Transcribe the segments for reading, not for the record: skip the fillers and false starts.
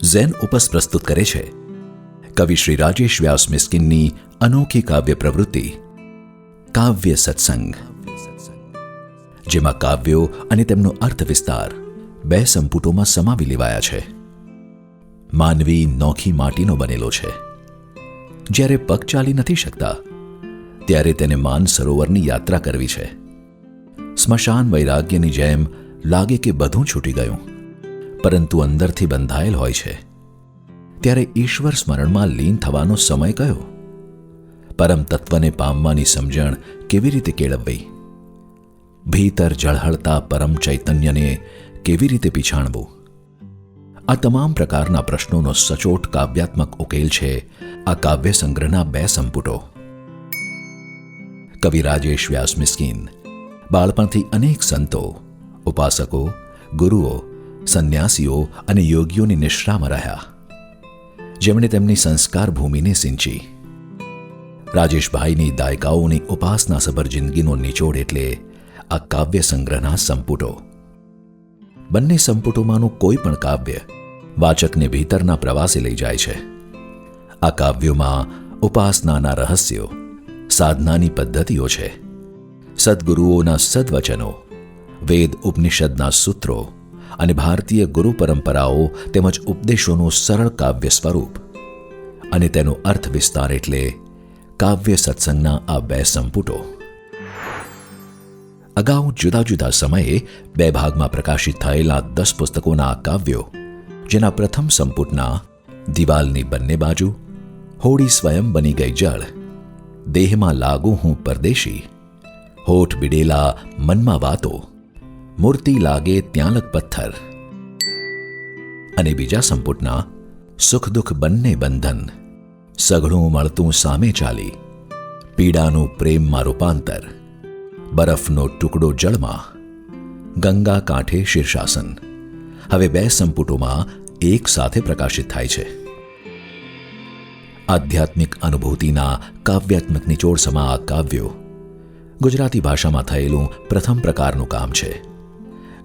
Zen ઓપસ પ્રસ્તુત કરે છે કવિ શ્રી રાજેશ વ્યાસ મિસ્કિનની અનોખી કાવ્ય પ્રવૃત્તિ કાવ્ય સત્સંગ, જેમાં કાવ્યો અને તેમનો અર્થ વિસ્તાર 2 સંપુટોમાં સમાવી લેવાયા છે. માનવી નોખી માટીનો બનેલો છે. જ્યારે પગ ચાલી નથી શકતા ત્યારે તેને માન સરોવરની યાત્રા કરવી છે. સ્મશાન વૈરાગ્યની જેમ લાગે કે બધું છૂટી ગયું, પરંતુ અંદરથી બંધાયેલ હોય છે. ત્યારે ઈશ્વર સ્મરણમાં લીન થવાનો સમય કયો? પરમ તત્વને પામવાની સમજણ કેવી રીતે કેળવવી? ભીતર ઝળહળતા પરમ ચૈતન્યને કેવી રીતે પીછાણવું? આ તમામ પ્રકારના પ્રશ્નોનો સચોટ કાવ્યાત્મક ઉકેલ છે આ કાવ્ય સંગ્રહના 2 સંપુટો. કવિ રાજેશ વ્યાસ મિસ્કિન બાળપણથી અનેક સંતો, ઉપાસકો, ગુરુઓ, સંન્યાસીઓ અને યોગીઓની નિશ્રામાં રહ્યા, જેમણે તેમની સંસ્કાર ભૂમિને સિંચી. રાજેશભાઈની દાયકાઓની ઉપાસનાસભર જિંદગીનો નિચોડ એટલે આ કાવ્ય સંગ્રહના સંપુટો. બંને સંપુટોમાંનું કોઈ પણ કાવ્ય વાચકને ભીતરના પ્રવાસે લઈ જાય છે. આ કાવ્યોમાં ઉપાસનાના રહસ્યો, સાધનાની પદ્ધતિઓ છે. સદ્ગુરુઓના સદ્વચનો, વેદ ઉપનિષદના સૂત્રો અને ભારતીય ગુરુ પરંપરાઓ તેમજ ઉપદેશોનું સરળ કાવ્ય સ્વરૂપ અને તેનો અર્થ વિસ્તાર એટલે કાવ્ય સત્સંગના આ 2 સંપુટો. અગાઉ જુદા જુદા સમયે 2 ભાગમાં પ્રકાશિત થયેલા 10 પુસ્તકોના આ કાવ્યો, જેના પ્રથમ સંપુટના દિવાલની બંને બાજુ, હોડી સ્વયં બની ગઈ જળ, દેહમાં લાગુ હું પરદેશી, હોઠ બિડેલા મનમાં વાતો, મૂર્તિ લાગે ત્યાં લગ પથ્થર, અને બીજા સંપુટના સુખ દુઃખ બંને બંધન, સઘળું મળતું સામે ચાલી, પીડાનું પ્રેમમાં રૂપાંતર, બરફનો ટુકડો જળમાં, ગંગા કાંઠે શીર્ષાસન હવે 2 સંપુટોમાં એક સાથે પ્રકાશિત થાય છે. આધ્યાત્મિક અનુભૂતિના કાવ્યાત્મક નિચોડસમા આ કાવ્યો ગુજરાતી ભાષામાં થયેલું પ્રથમ પ્રકારનું કામ છે,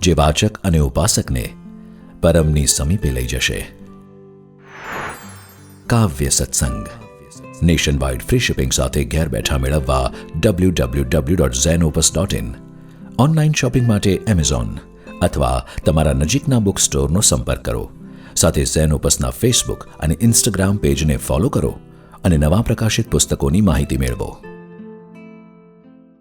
જે વાચક અને ઉપાસકને પરમની સમીપે લઈ જશે. કાવ્ય સત્સંગ નેશન વાઇડ ફ્રી શિપિંગ સાથે ઘેર બેઠા મેળવવા www.zenopus.in, ઓનલાઈન શોપિંગ માટે એમેઝોન અથવા તમારા નજીકના બુક સ્ટોરનો સંપર્ક કરો. સાથે ઝેન ઓપસના ફેસબુક અને ઇન્સ્ટાગ્રામ પેજને ફોલો કરો અને નવા પ્રકાશિત પુસ્તકોની માહિતી મેળવો.